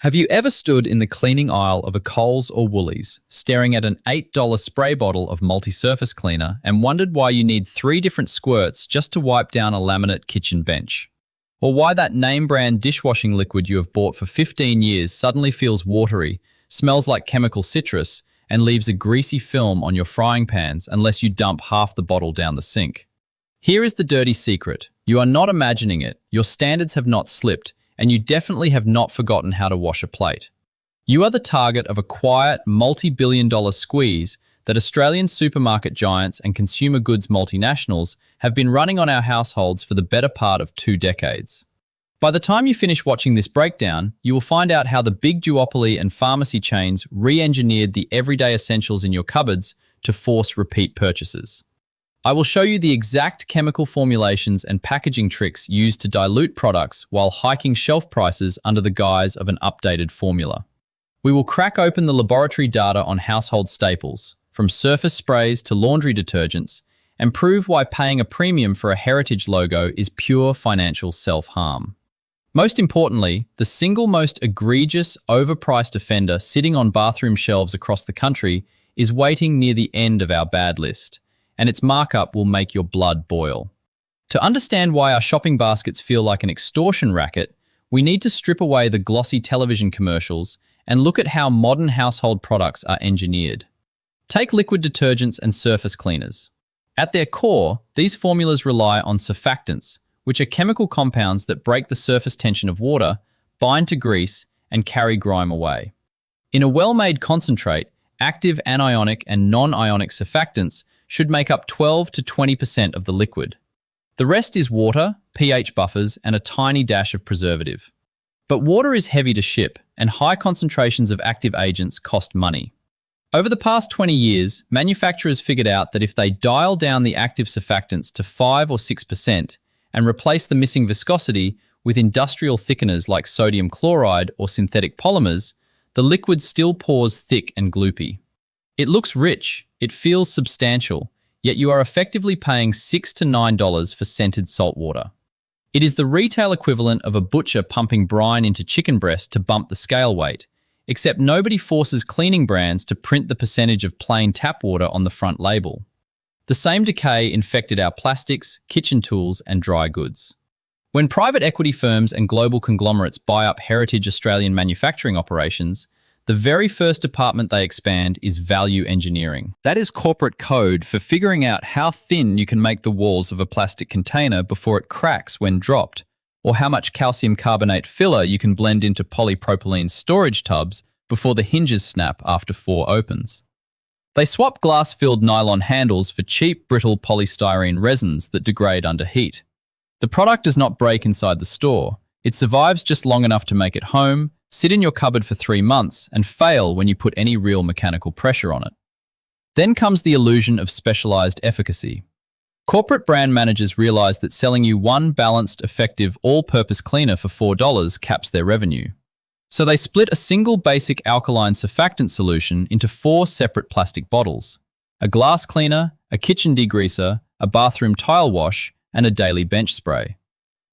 Have you ever stood in the cleaning aisle of a Coles or Woolies, staring at an $8 spray bottle of multi-surface cleaner and wondered why you need 3 different squirts just to wipe down a laminate kitchen bench? Or why that name brand dishwashing liquid you have bought for 15 years suddenly feels watery, smells like chemical citrus, and leaves a greasy film on your frying pans unless you dump half the bottle down the sink? Here is the dirty secret. You are not imagining it, your standards have not slipped, and you definitely have not forgotten how to wash a plate. You are the target of a quiet, multi-billion-dollar squeeze that Australian supermarket giants and consumer goods multinationals have been running on our households for the better part of 2 decades. By the time you finish watching this breakdown, you will find out how the big duopoly and pharmacy chains re-engineered the everyday essentials in your cupboards to force repeat purchases. I will show you the exact chemical formulations and packaging tricks used to dilute products while hiking shelf prices under the guise of an updated formula. We will crack open the laboratory data on household staples, from surface sprays to laundry detergents, and prove why paying a premium for a heritage logo is pure financial self-harm. Most importantly, the single most egregious, overpriced offender sitting on bathroom shelves across the country is waiting near the end of our bad list, and its markup will make your blood boil. To understand why our shopping baskets feel like an extortion racket, we need to strip away the glossy television commercials and look at how modern household products are engineered. Take liquid detergents and surface cleaners. At their core, these formulas rely on surfactants, which are chemical compounds that break the surface tension of water, bind to grease, and carry grime away. In a well-made concentrate, active anionic and non-ionic surfactants should make up 12 to 20% of the liquid. The rest is water, pH buffers, and a tiny dash of preservative. But water is heavy to ship, and high concentrations of active agents cost money. Over the past 20 years, manufacturers figured out that if they dial down the active surfactants to 5 or 6% and replace the missing viscosity with industrial thickeners like sodium chloride or synthetic polymers, the liquid still pours thick and gloopy. It looks rich, it feels substantial, yet you are effectively paying $6 to $9 for scented salt water. It is the retail equivalent of a butcher pumping brine into chicken breast to bump the scale weight, except nobody forces cleaning brands to print the percentage of plain tap water on the front label. The same decay infected our plastics, kitchen tools, and dry goods. When private equity firms and global conglomerates buy up heritage Australian manufacturing operations, the very first department they expand is value engineering. That is corporate code for figuring out how thin you can make the walls of a plastic container before it cracks when dropped, or how much calcium carbonate filler you can blend into polypropylene storage tubs before the hinges snap after 4 opens. They swap glass-filled nylon handles for cheap, brittle polystyrene resins that degrade under heat. The product does not break inside the store. It survives just long enough to make it home, sit in your cupboard for 3 months, and fail when you put any real mechanical pressure on it. Then comes the illusion of specialized efficacy. Corporate brand managers realize that selling you one balanced, effective, all-purpose cleaner for $4 caps their revenue. So they split a single basic alkaline surfactant solution into 4 separate plastic bottles: a glass cleaner, a kitchen degreaser, a bathroom tile wash, and a daily bench spray.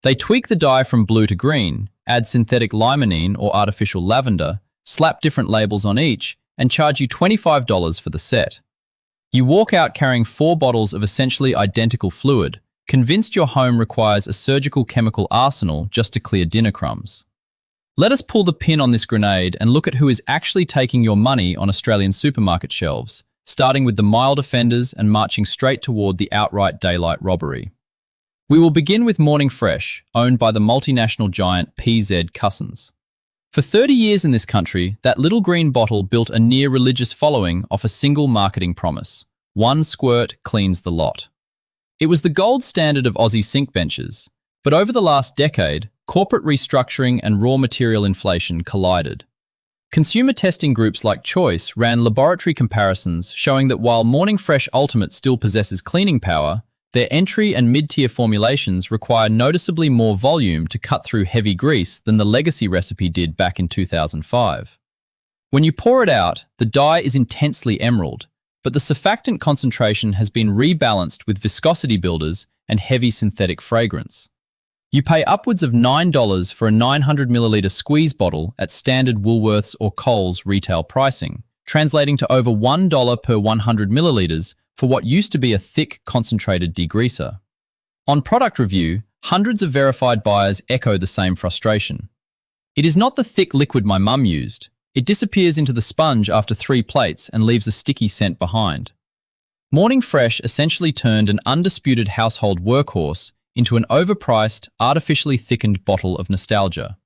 They tweak the dye from blue to green, add synthetic limonene or artificial lavender, slap different labels on each, and charge you $25 for the set. You walk out carrying 4 bottles of essentially identical fluid, convinced your home requires a surgical chemical arsenal just to clear dinner crumbs. Let us pull the pin on this grenade and look at who is actually taking your money on Australian supermarket shelves, starting with the mild offenders and marching straight toward the outright daylight robbery. We will begin with Morning Fresh, owned by the multinational giant PZ Cussons. For 30 years in this country, that little green bottle built a near-religious following off a single marketing promise: 1 squirt cleans the lot. It was the gold standard of Aussie sink benches, but over the last decade, corporate restructuring and raw material inflation collided. Consumer testing groups like Choice ran laboratory comparisons showing that while Morning Fresh Ultimate still possesses cleaning power, their entry and mid-tier formulations require noticeably more volume to cut through heavy grease than the legacy recipe did back in 2005. When you pour it out, the dye is intensely emerald, but the surfactant concentration has been rebalanced with viscosity builders and heavy synthetic fragrance. You pay upwards of $9 for a 900ml squeeze bottle at standard Woolworths or Coles retail pricing, translating to over $1 per 100ml for what used to be a thick, concentrated degreaser. On product review, hundreds of verified buyers echo the same frustration. It is not the thick liquid my mum used. It disappears into the sponge after 3 plates and leaves a sticky scent behind. Morning Fresh essentially turned an undisputed household workhorse into an overpriced, artificially thickened bottle of nostalgia.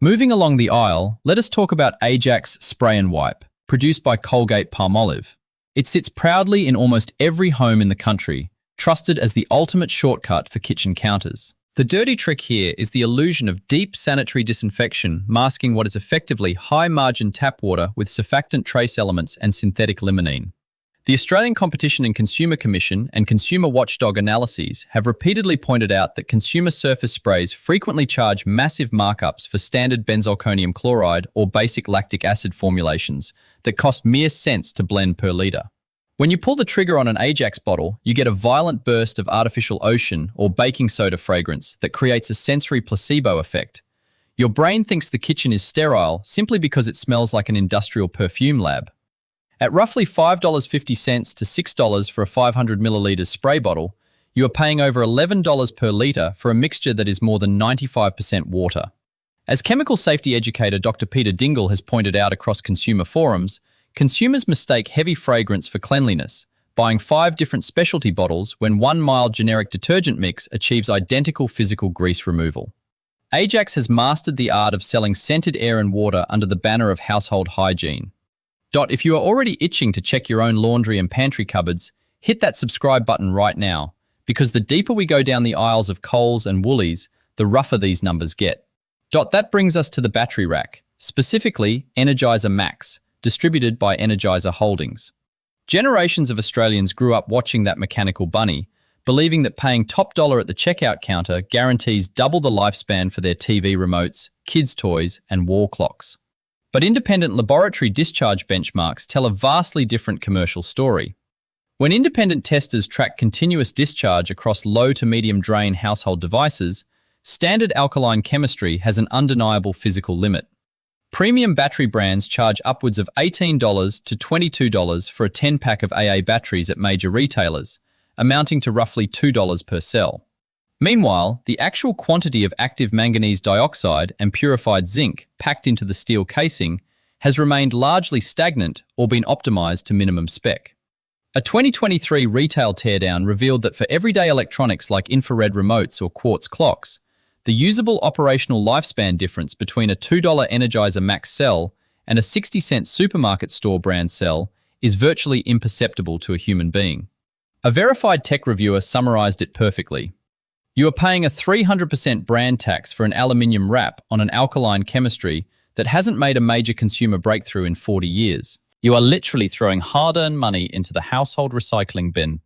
Moving along the aisle, let us talk about Ajax Spray and Wipe, produced by Colgate-Palmolive. It sits proudly in almost every home in the country, trusted as the ultimate shortcut for kitchen counters. The dirty trick here is the illusion of deep sanitary disinfection masking what is effectively high-margin tap water with surfactant trace elements and synthetic limonene. The Australian Competition and Consumer Commission and consumer watchdog analyses have repeatedly pointed out that consumer surface sprays frequently charge massive markups for standard benzalkonium chloride or basic lactic acid formulations that cost mere cents to blend per litre. When you pull the trigger on an Ajax bottle, you get a violent burst of artificial ocean or baking soda fragrance that creates a sensory placebo effect. Your brain thinks the kitchen is sterile simply because it smells like an industrial perfume lab. At roughly $5.50 to $6 for a 500ml spray bottle, you are paying over $11 per litre for a mixture that is more than 95% water. As chemical safety educator Dr. Peter Dingle has pointed out across consumer forums, consumers mistake heavy fragrance for cleanliness, buying 5 different specialty bottles when one mild generic detergent mix achieves identical physical grease removal. Ajax has mastered the art of selling scented air and water under the banner of household hygiene. If you are already itching to check your own laundry and pantry cupboards, hit that subscribe button right now, because the deeper we go down the aisles of Coles and Woolies, the rougher these numbers get. That brings us to the battery rack, specifically Energizer Max, distributed by Energizer Holdings. Generations of Australians grew up watching that mechanical bunny, believing that paying top dollar at the checkout counter guarantees double the lifespan for their TV remotes, kids' toys, and wall clocks. But independent laboratory discharge benchmarks tell a vastly different commercial story. When independent testers track continuous discharge across low to medium drain household devices, standard alkaline chemistry has an undeniable physical limit. Premium battery brands charge upwards of $18 to $22 for a 10-pack of AA batteries at major retailers, amounting to roughly $2 per cell. Meanwhile, the actual quantity of active manganese dioxide and purified zinc packed into the steel casing has remained largely stagnant or been optimized to minimum spec. A 2023 retail teardown revealed that for everyday electronics like infrared remotes or quartz clocks, the usable operational lifespan difference between a $2 Energizer Max cell and a 60-cent supermarket store brand cell is virtually imperceptible to a human being. A verified tech reviewer summarized it perfectly. You are paying a 300% brand tax for an aluminium wrap on an alkaline chemistry that hasn't made a major consumer breakthrough in 40 years. You are literally throwing hard-earned money into the household recycling bin.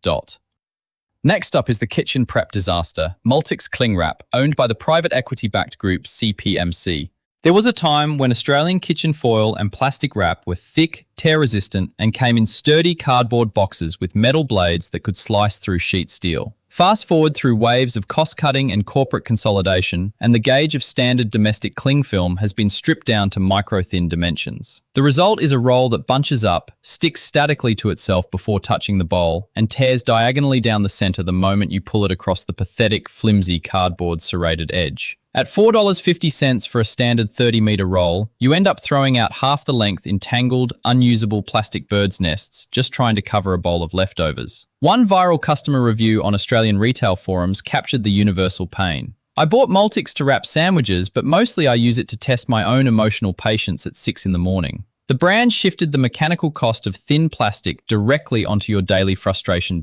Next up is the kitchen prep disaster, Multix Cling Wrap, owned by the private equity-backed group CPMC. There was a time when Australian kitchen foil and plastic wrap were thick, tear-resistant, and came in sturdy cardboard boxes with metal blades that could slice through sheet steel. Fast forward through waves of cost-cutting and corporate consolidation, and the gauge of standard domestic cling film has been stripped down to micro-thin dimensions. The result is a roll that bunches up, sticks statically to itself before touching the bowl, and tears diagonally down the center the moment you pull it across the pathetic, flimsy cardboard serrated edge. At $4.50 for a standard 30-meter roll, you end up throwing out half the length in tangled, unusable plastic bird's nests just trying to cover a bowl of leftovers. One viral customer review on Australian retail forums captured the universal pain. I bought Multix to wrap sandwiches, but mostly I use it to test my own emotional patience at 6 in the morning. The brand shifted the mechanical cost of thin plastic directly onto your daily frustration.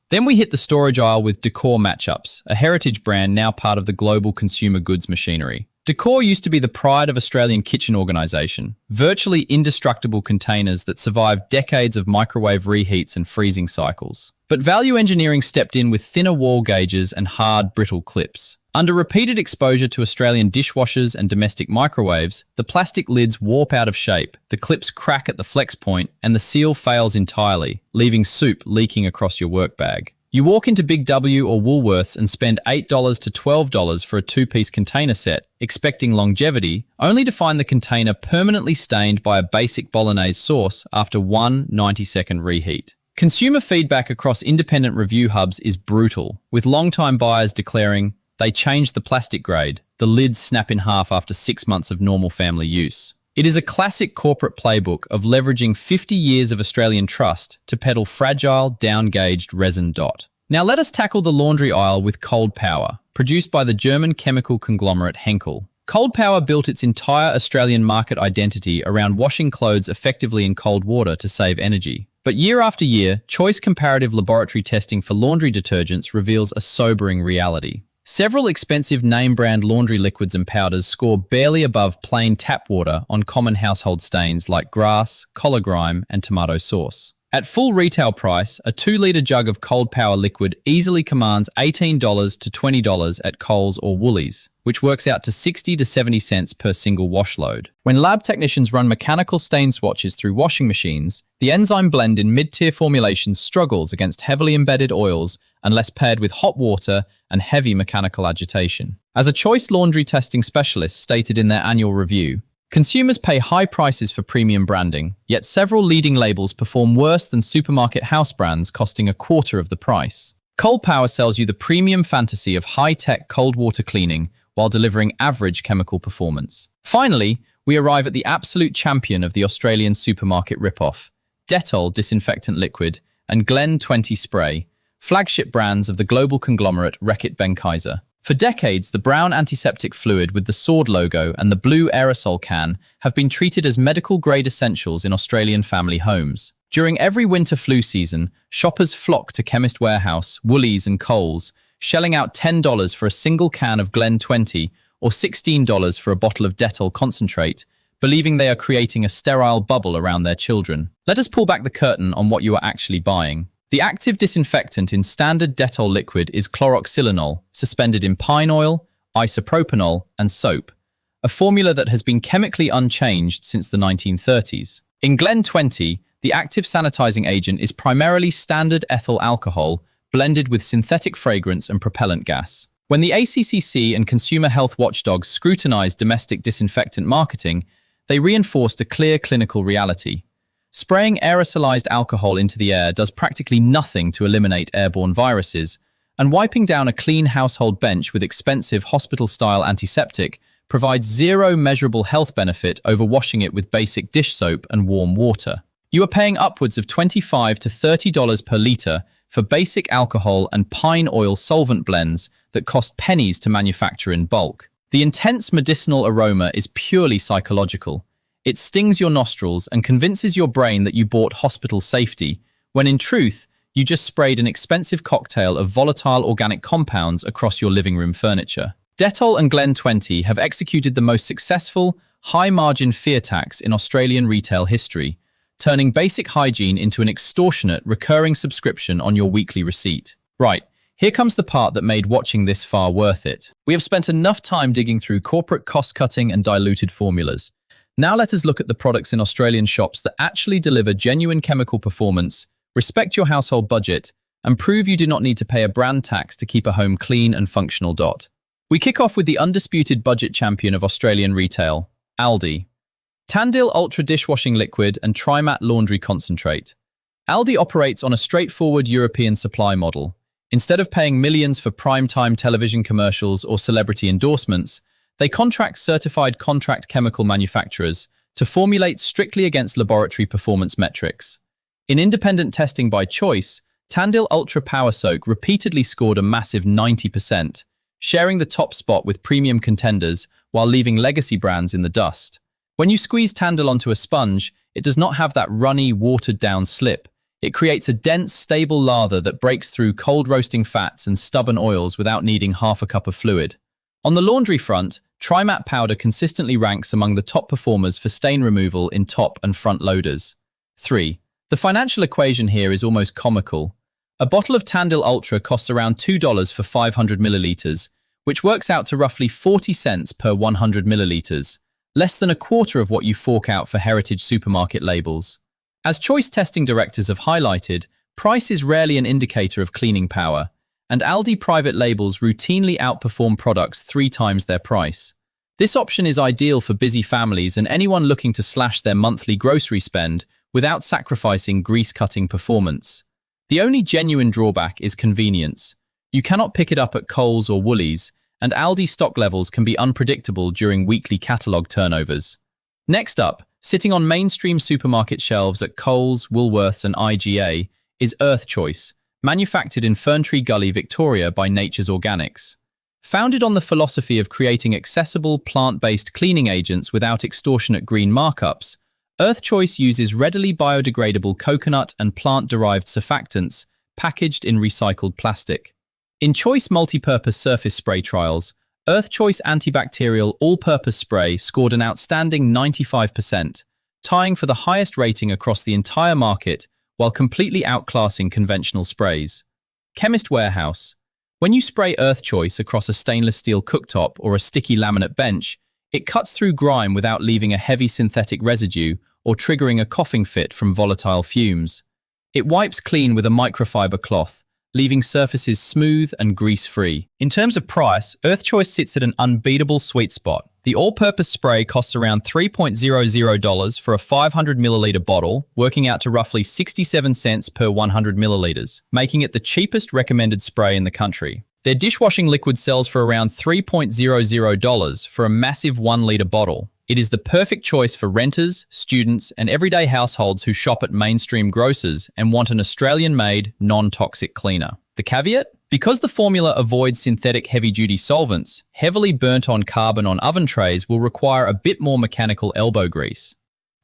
Then we hit the storage aisle with Decor Matchups, a heritage brand now part of the global consumer goods machinery. Decor used to be the pride of Australian kitchen organisation, virtually indestructible containers that survived decades of microwave reheats and freezing cycles. But value engineering stepped in with thinner wall gauges and hard, brittle clips. Under repeated exposure to Australian dishwashers and domestic microwaves, the plastic lids warp out of shape, the clips crack at the flex point, and the seal fails entirely, leaving soup leaking across your work bag. You walk into Big W or Woolworths and spend $8 to $12 for a two-piece container set, expecting longevity, only to find the container permanently stained by a basic bolognese sauce after one 90-second reheat. Consumer feedback across independent review hubs is brutal, with long-time buyers declaring they changed the plastic grade, the lids snap in half after 6 months of normal family use. It is a classic corporate playbook of leveraging 50 years of Australian trust to peddle fragile, down-gauged resin dot. Now let us tackle the laundry aisle with Cold Power, produced by the German chemical conglomerate Henkel. Cold Power built its entire Australian market identity around washing clothes effectively in cold water to save energy. But year after year, Choice comparative laboratory testing for laundry detergents reveals a sobering reality. Several expensive name-brand laundry liquids and powders score barely above plain tap water on common household stains like grass, collar grime, and tomato sauce. At full retail price, a 2-litre jug of Cold Power liquid easily commands $18 to $20 at Coles or Woolies, which works out to 60 to 70 cents per single wash load. When lab technicians run mechanical stain swatches through washing machines, the enzyme blend in mid-tier formulations struggles against heavily embedded oils unless paired with hot water and heavy mechanical agitation. As a Choice laundry testing specialist stated in their annual review, consumers pay high prices for premium branding, yet several leading labels perform worse than supermarket house brands costing a quarter of the price. Cold Power sells you the premium fantasy of high-tech cold water cleaning while delivering average chemical performance. Finally, we arrive at the absolute champion of the Australian supermarket ripoff, Dettol disinfectant liquid and Glen 20 spray, flagship brands of the global conglomerate Reckitt Benckiser. For decades, the brown antiseptic fluid with the sword logo and the blue aerosol can have been treated as medical-grade essentials in Australian family homes. During every winter flu season, shoppers flock to Chemist Warehouse, Woolies and Coles, shelling out $10 for a single can of Glen 20 or $16 for a bottle of Dettol concentrate, believing they are creating a sterile bubble around their children. Let us pull back the curtain on what you are actually buying. The active disinfectant in standard Dettol liquid is chloroxylenol, suspended in pine oil, isopropanol, and soap, a formula that has been chemically unchanged since the 1930s. In Glen 20, the active sanitizing agent is primarily standard ethyl alcohol blended with synthetic fragrance and propellant gas. When the ACCC and consumer health watchdogs scrutinized domestic disinfectant marketing, they reinforced a clear clinical reality. Spraying aerosolized alcohol into the air does practically nothing to eliminate airborne viruses, and wiping down a clean household bench with expensive hospital-style antiseptic provides zero measurable health benefit over washing it with basic dish soap and warm water. You are paying upwards of $25 to $30 per litre for basic alcohol and pine oil solvent blends that cost pennies to manufacture in bulk. The intense medicinal aroma is purely psychological. It stings your nostrils and convinces your brain that you bought hospital safety, when in truth, you just sprayed an expensive cocktail of volatile organic compounds across your living room furniture. Dettol and Glen 20 have executed the most successful, high-margin fear tax in Australian retail history, turning basic hygiene into an extortionate, recurring subscription on your weekly receipt. Right, here comes the part that made watching this far worth it. We have spent enough time digging through corporate cost-cutting and diluted formulas. Now let us look at the products in Australian shops that actually deliver genuine chemical performance, respect your household budget, and prove you do not need to pay a brand tax to keep a home clean and functional dot. We kick off with the undisputed budget champion of Australian retail, ALDI. Tandil Ultra Dishwashing Liquid and Trimat Laundry Concentrate. ALDI operates on a straightforward European supply model. Instead of paying millions for prime-time television commercials or celebrity endorsements, they contract certified contract chemical manufacturers to formulate strictly against laboratory performance metrics. In independent testing by Choice, Tandil Ultra Power Soak repeatedly scored a massive 90%, sharing the top spot with premium contenders while leaving legacy brands in the dust. When you squeeze Tandil onto a sponge, it does not have that runny, watered-down slip. It creates a dense, stable lather that breaks through cold roasting fats and stubborn oils without needing half a cup of fluid. On the laundry front, Trimat powder consistently ranks among the top performers for stain removal in top and front loaders. 3. The financial equation here is almost comical. A bottle of Tandil Ultra costs around $2 for 500 milliliters, which works out to roughly 40 cents per 100 milliliters, less than a quarter of what you fork out for heritage supermarket labels. As Choice testing directors have highlighted, Price is rarely an indicator of cleaning power, and ALDI private labels routinely outperform products 3 times their price. This option is ideal for busy families and anyone looking to slash their monthly grocery spend without sacrificing grease-cutting performance. The only genuine drawback is convenience. You cannot pick it up at Coles or Woolies, and ALDI stock levels can be unpredictable during weekly catalogue turnovers. Next up, sitting on mainstream supermarket shelves at Coles, Woolworths and IGA, is Earth Choice, manufactured in Ferntree Gully, Victoria by Nature's Organics. Founded on the philosophy of creating accessible, plant-based cleaning agents without extortionate green markups, Earth Choice uses readily biodegradable coconut and plant-derived surfactants packaged in recycled plastic. In Choice multi-purpose surface spray trials, Earth Choice antibacterial all-purpose spray scored an outstanding 95%, tying for the highest rating across the entire market while completely outclassing conventional sprays. Chemist Warehouse. When you spray Earth Choice across a stainless steel cooktop or a sticky laminate bench, it cuts through grime without leaving a heavy synthetic residue or triggering a coughing fit from volatile fumes. It wipes clean with a microfiber cloth, leaving surfaces smooth and grease-free. In terms of price, Earth Choice sits at an unbeatable sweet spot. The all-purpose spray costs around $3.00 for a 500ml bottle, working out to roughly 67 cents per 100 milliliters, making it the cheapest recommended spray in the country. Their dishwashing liquid sells for around $3.00 for a massive 1-liter bottle. It is the perfect choice for renters, students, and everyday households who shop at mainstream grocers and want an Australian-made, non-toxic cleaner. The caveat? Because the formula avoids synthetic heavy-duty solvents, heavily burnt-on carbon on oven trays will require a bit more mechanical elbow grease.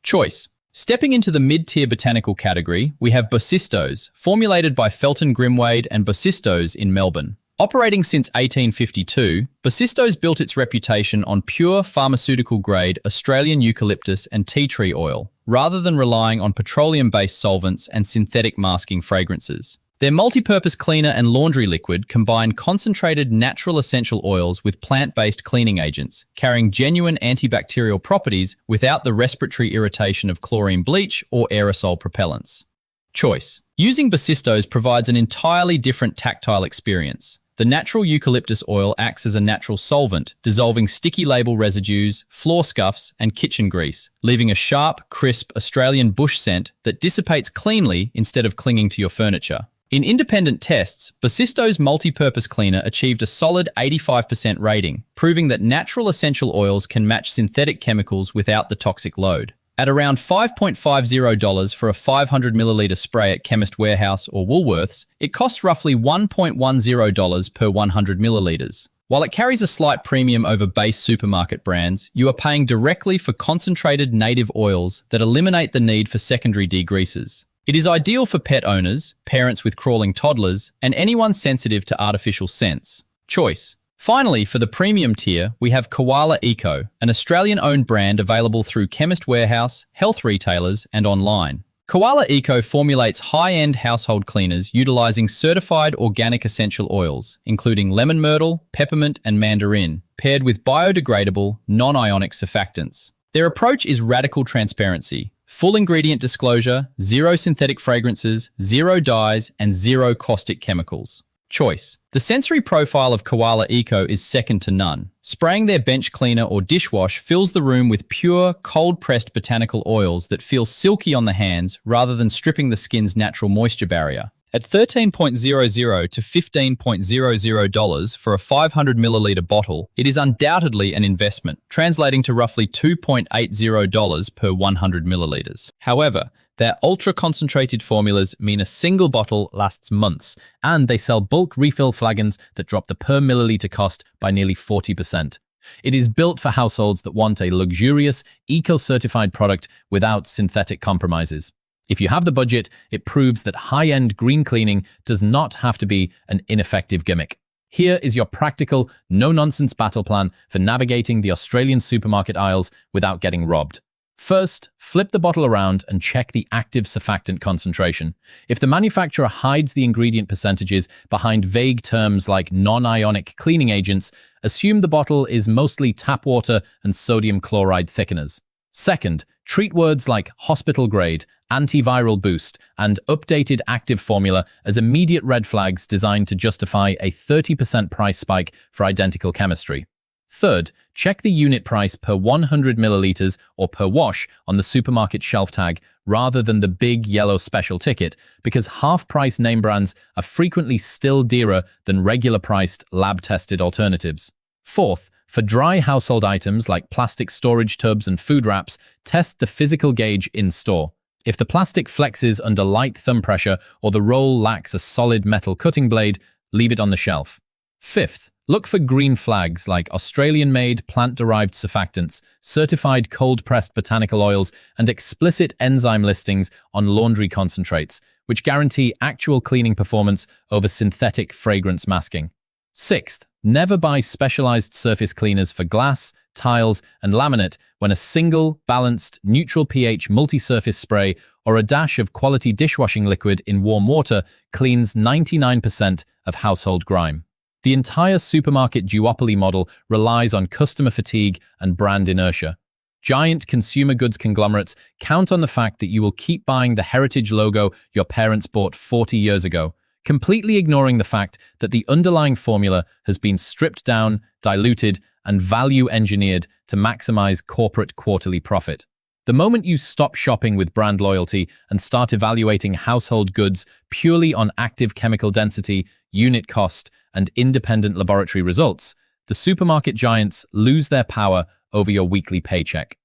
Choice. Stepping into the mid-tier botanical category, we have Bosistos, formulated by Felton Grimwade and Bosistos in Melbourne. Operating since 1852, Bosistos built its reputation on pure pharmaceutical-grade Australian eucalyptus and tea tree oil, rather than relying on petroleum-based solvents and synthetic masking fragrances. Their multi-purpose cleaner and laundry liquid combine concentrated natural essential oils with plant-based cleaning agents, carrying genuine antibacterial properties without the respiratory irritation of chlorine bleach or aerosol propellants. Choice. Using Bosistos provides an entirely different tactile experience. The natural eucalyptus oil acts as a natural solvent, dissolving sticky label residues, floor scuffs, and kitchen grease, leaving a sharp, crisp Australian bush scent that dissipates cleanly instead of clinging to your furniture. In independent tests, Bosistos multi-purpose cleaner achieved a solid 85% rating, proving that natural essential oils can match synthetic chemicals without the toxic load. At around $5.50 for a 500ml spray at Chemist Warehouse or Woolworths, it costs roughly $1.10 per 100 milliliters. While it carries a slight premium over base supermarket brands, you are paying directly for concentrated native oils that eliminate the need for secondary degreasers. It is ideal for pet owners, parents with crawling toddlers, and anyone sensitive to artificial scents. Choice. Finally, for the premium tier, we have Koala Eco, an Australian-owned brand available through Chemist Warehouse, health retailers, and online. Koala Eco formulates high-end household cleaners utilizing certified organic essential oils, including lemon myrtle, peppermint, and mandarin, paired with biodegradable, non-ionic surfactants. Their approach is radical transparency, full ingredient disclosure, zero synthetic fragrances, zero dyes, and zero caustic chemicals. Choice. The sensory profile of Koala Eco is second to none. Spraying their bench cleaner or dishwash fills the room with pure, cold-pressed botanical oils that feel silky on the hands rather than stripping the skin's natural moisture barrier. At $13.00 to $15.00 for a 500ml bottle, it is undoubtedly an investment, translating to roughly $2.80 per 100 milliliters. However, their ultra-concentrated formulas mean a single bottle lasts months, and they sell bulk refill flagons that drop the per milliliter cost by nearly 40%. It is built for households that want a luxurious, eco-certified product without synthetic compromises. If you have the budget, it proves that high-end green cleaning does not have to be an ineffective gimmick. Here is your practical, no-nonsense battle plan for navigating the Australian supermarket aisles without getting robbed. First, flip the bottle around and check the active surfactant concentration. If the manufacturer hides the ingredient percentages behind vague terms like non-ionic cleaning agents, assume the bottle is mostly tap water and sodium chloride thickeners. Second, Treat words like hospital grade, antiviral boost, and updated active formula as immediate red flags designed to justify a 30% price spike for identical chemistry. Third, check the unit price per 100 milliliters or per wash on the supermarket shelf tag rather than the big yellow special ticket, because half-price name brands are frequently still dearer than regular-priced, lab-tested alternatives. Fourth, for dry household items like plastic storage tubs and food wraps, test the physical gauge in-store. If the plastic flexes under light thumb pressure or the roll lacks a solid metal cutting blade, leave it on the shelf. Fifth, look for green flags like Australian-made plant-derived surfactants, certified cold-pressed botanical oils, and explicit enzyme listings on laundry concentrates, which guarantee actual cleaning performance over synthetic fragrance masking. Sixth, never buy specialized surface cleaners for glass, tiles, and laminate when a single, balanced, neutral pH multi-surface spray or a dash of quality dishwashing liquid in warm water cleans 99% of household grime. The entire supermarket duopoly model relies on customer fatigue and brand inertia. Giant consumer goods conglomerates count on the fact that you will keep buying the heritage logo your parents bought 40 years ago, completely ignoring the fact that the underlying formula has been stripped down, diluted, and value-engineered to maximize corporate quarterly profit. The moment you stop shopping with brand loyalty and start evaluating household goods purely on active chemical density, unit cost, and independent laboratory results, the supermarket giants lose their power over your weekly paycheck.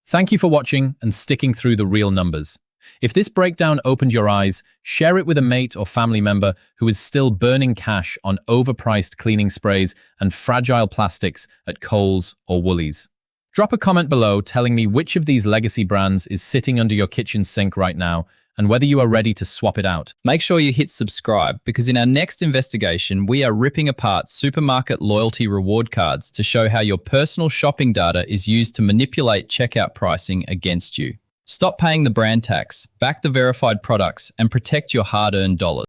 Thank you for watching and sticking through the real numbers. If this breakdown opened your eyes, share it with a mate or family member who is still burning cash on overpriced cleaning sprays and fragile plastics at Coles or Woolies. Drop a comment below telling me which of these legacy brands is sitting under your kitchen sink right now and whether you are ready to swap it out. Make sure you hit subscribe, because in our next investigation, we are ripping apart supermarket loyalty reward cards to show how your personal shopping data is used to manipulate checkout pricing against you. Stop paying the brand tax, back the verified products, and protect your hard-earned dollars.